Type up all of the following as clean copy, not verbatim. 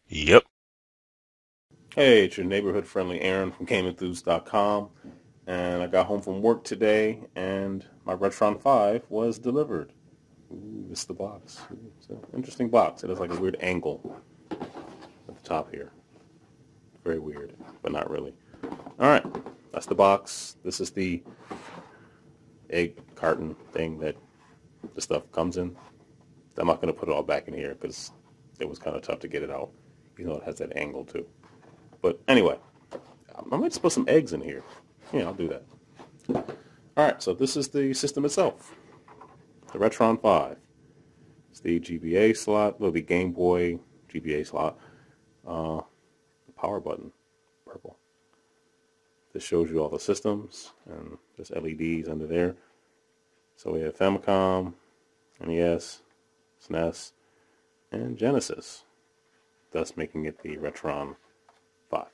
Yep. Hey, it's your neighborhood friendly Aaron from GameEnthused.com, and I got home from work today and my RetroN 5 was delivered. Ooh, this is the box. Ooh, it's an interesting box. It has like a weird angle at the top here. Very weird, but not really. Alright, that's the box. This is the egg carton thing that the stuff comes in. I'm not going to put it all back in here because it was kind of tough to get it out. You know, it has that angle too. But anyway, I might just put some eggs in here. Yeah, I'll do that. Alright, so this is the system itself. The RetroN 5. It's the GBA slot, well, the Game Boy GBA slot. The power button, purple. This shows you all the systems, and there's LEDs under there. So we have Famicom, NES, SNES, and Genesis, thus making it the RetroN 5.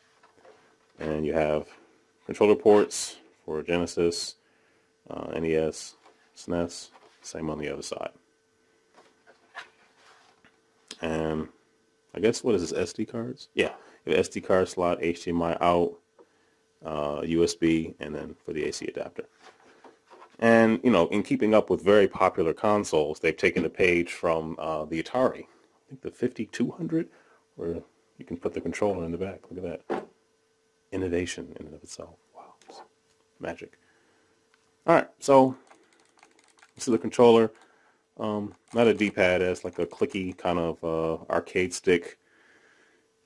And you have controller ports for Genesis, NES, SNES, same on the other side. And I guess, what is this, SD cards? Yeah, you have SD card slot, HDMI out, USB, and then for the AC adapter. And, you know, in keeping up with very popular consoles, they've taken a page from the Atari, I think the 5200, where you can put the controller in the back. Look at that. Innovation in and of itself. Wow. It's magic. Alright, so this is the controller. Not a D-pad, it's like a clicky kind of arcade stick.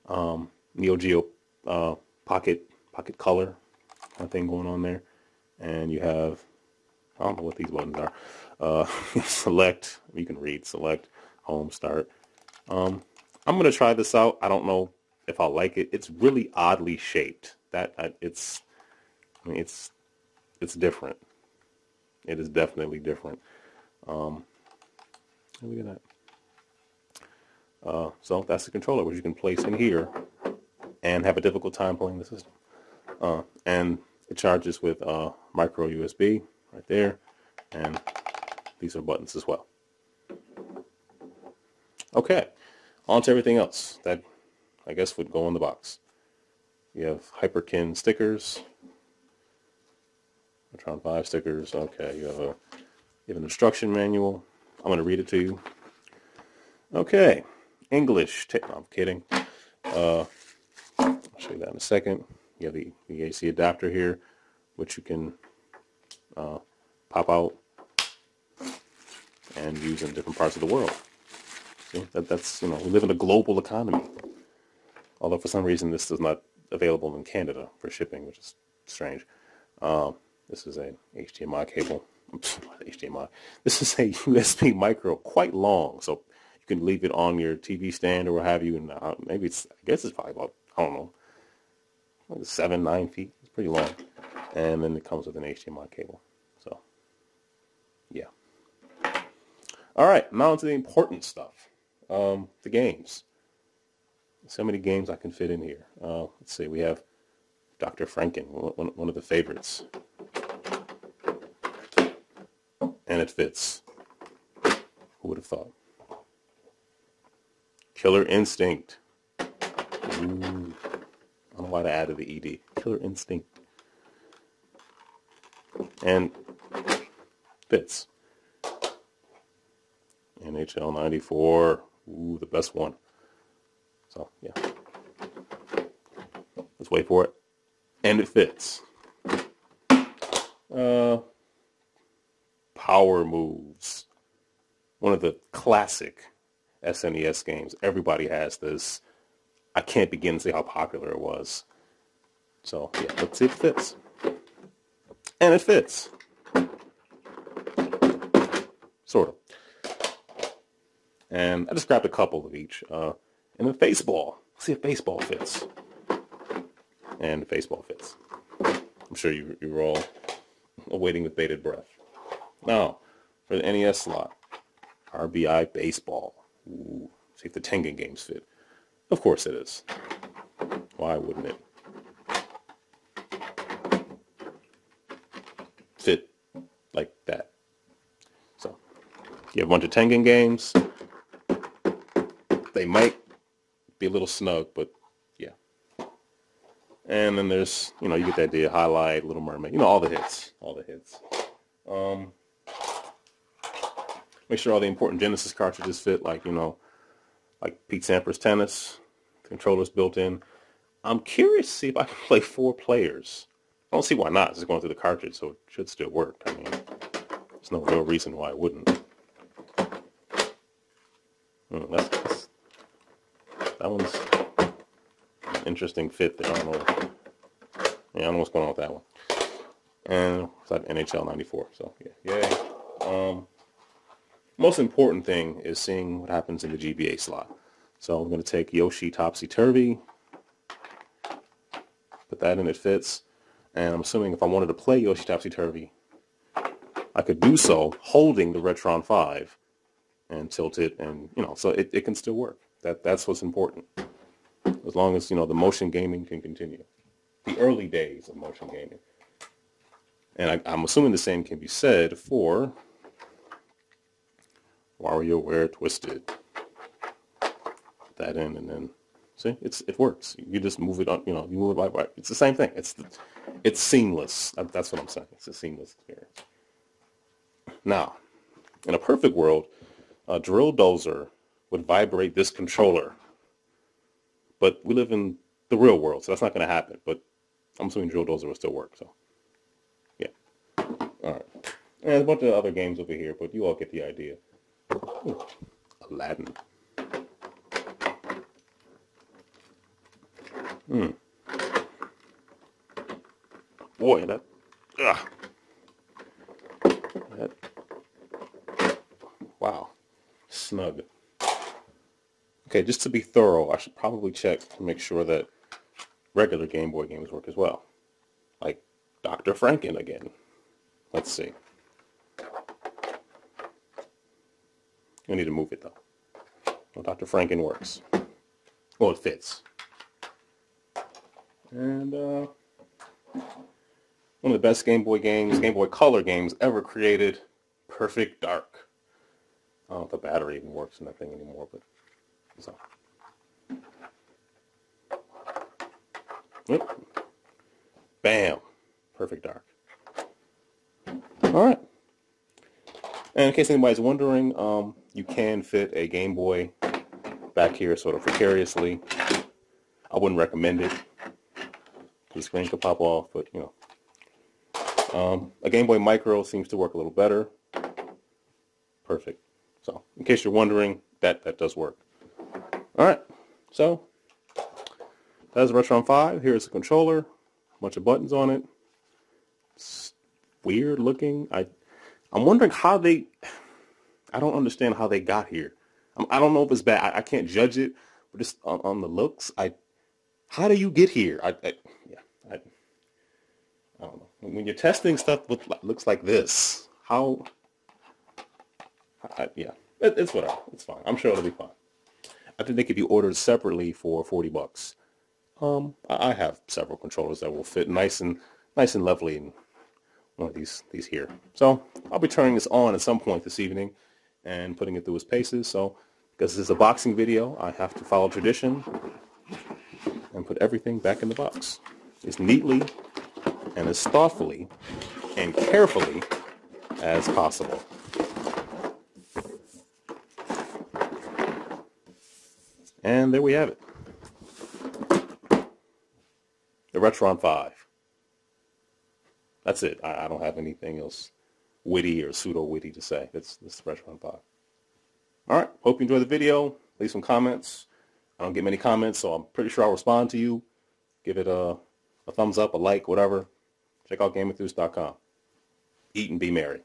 Neo Geo pocket color kind of thing going on there. And you have, I don't know what these buttons are. Select, you can read, select, home, start. I'm going to try this out. I don't know if I'll like it. It's really oddly shaped. It's different. It is definitely different. Look at that. So that's the controller, which you can place in here and have a difficult time playing the system. And it charges with micro USB right there, and these are buttons as well. Okay, on to everything else that I guess would go in the box. You have Hyperkin stickers, RetroN 5 stickers. Okay, you have an instruction manual. I'm going to read it to you. Okay, English. No, I'm kidding. I'll show you that in a second. You have the AC adapter here, which you can pop out and use in different parts of the world. See, that's, you know, we live in a global economy. Although for some reason this is not available in Canada for shipping, which is strange. This is a HDMI cable. HDMI. This is a USB micro, quite long, so you can leave it on your TV stand or what have you. And maybe I guess it's probably about, I don't know, like 7-9 feet. It's pretty long. And then it comes with an HDMI cable. So, yeah. All right, now on to the important stuff. The games. So many games I can fit in here. Let's see, we have Dr. Franken, one of the favorites. And it fits. Who would have thought? Killer Instinct. Ooh. I don't know why they added the ED. Killer Instinct. And fits. NHL 94. Ooh, the best one. So, yeah. Let's wait for it. And it fits. Power Moves. One of the classic SNES games. Everybody has this. I can't begin to say how popular it was. So, yeah, let's see if it fits. And it fits. Sort of. And I just grabbed a couple of each. And then baseball. Let's see if baseball fits. And baseball fits. I'm sure you're all awaiting with bated breath. Now, for the NES slot, RBI Baseball. Ooh, see if the Tengen games fit. Of course it is. Why wouldn't it? Fit like that. So, you have a bunch of Tengen games. They might be a little snug, but yeah. And then there's, you get the idea, Highlight, Little Mermaid, all the hits, Make sure all the important Genesis cartridges fit, like Pete Sampras Tennis, the controller's built in. I'm curious to see if I can play 4 players. I don't see why not. It's just going through the cartridge, so it should still work. I mean, there's no real reason why it wouldn't. That one's an interesting fit there. I don't know. Yeah, I don't know what's going on with that one. And it's like NHL 94, so yeah, yay. Most important thing is seeing what happens in the GBA slot. So I'm going to take Yoshi Topsy-Turvy, put that in, it fits, and I'm assuming if I wanted to play Yoshi Topsy-Turvy, I could do so holding the RetroN 5 and tilt it, and so it can still work. That's what's important. As long as the motion gaming can continue, the early days of motion gaming. And I'm assuming the same can be said for WarioWare Twisted. Put that in, and then see, it works. You just move it on. You move it right. It's the same thing. It's seamless. That's what I'm saying. It's a seamless experience. Now, in a perfect world, a drill dozer would vibrate this controller. But we live in the real world, so that's not going to happen. But I'm assuming drill dozer will still work. So, yeah. All right. And there's a bunch of other games over here, but you all get the idea. Ooh, Aladdin. Boy, that wow, snug. Okay, just to be thorough, I should probably check to make sure that regular Game Boy games work as well. Like Dr. Franken again. Let's see. You need to move it though. Well, Dr. Franken works. Well, it fits. And one of the best Game Boy games, Game Boy Color games ever created, Perfect Dark. I don't know if the battery even works in that thing anymore, but so. Yep. Bam. Perfect Dark. All right. And in case anybody's wondering, you can fit a Game Boy back here sort of precariously. I wouldn't recommend it. The screen could pop off, but a Game Boy Micro seems to work a little better. Perfect. So, in case you're wondering, that does work. All right. So, that's RetroN 5. Here's the controller. A bunch of buttons on it. It's weird looking. I'm wondering how I don't understand how they got here. I don't know if it's bad. I can't judge it, but just on the looks, how do you get here? I don't know. When you're testing stuff with looks like this, it's whatever. It's fine. I'm sure it'll be fine. I think they could be ordered separately for $40. I have several controllers that will fit nice and lovely in one of these here. So I'll be turning this on at some point this evening and putting it through its paces. So because this is a boxing video, I have to follow tradition and put everything back in the box as neatly and as thoughtfully and carefully as possible. And there we have it. The RetroN 5. That's it. I don't have anything else witty or pseudo-witty to say. This is RetroN 5. All right. Hope you enjoyed the video. Leave some comments. I don't get many comments, so I'm pretty sure I'll respond to you. Give it a thumbs up, a like, whatever. Check out GameWithTheus.com. Eat and be merry.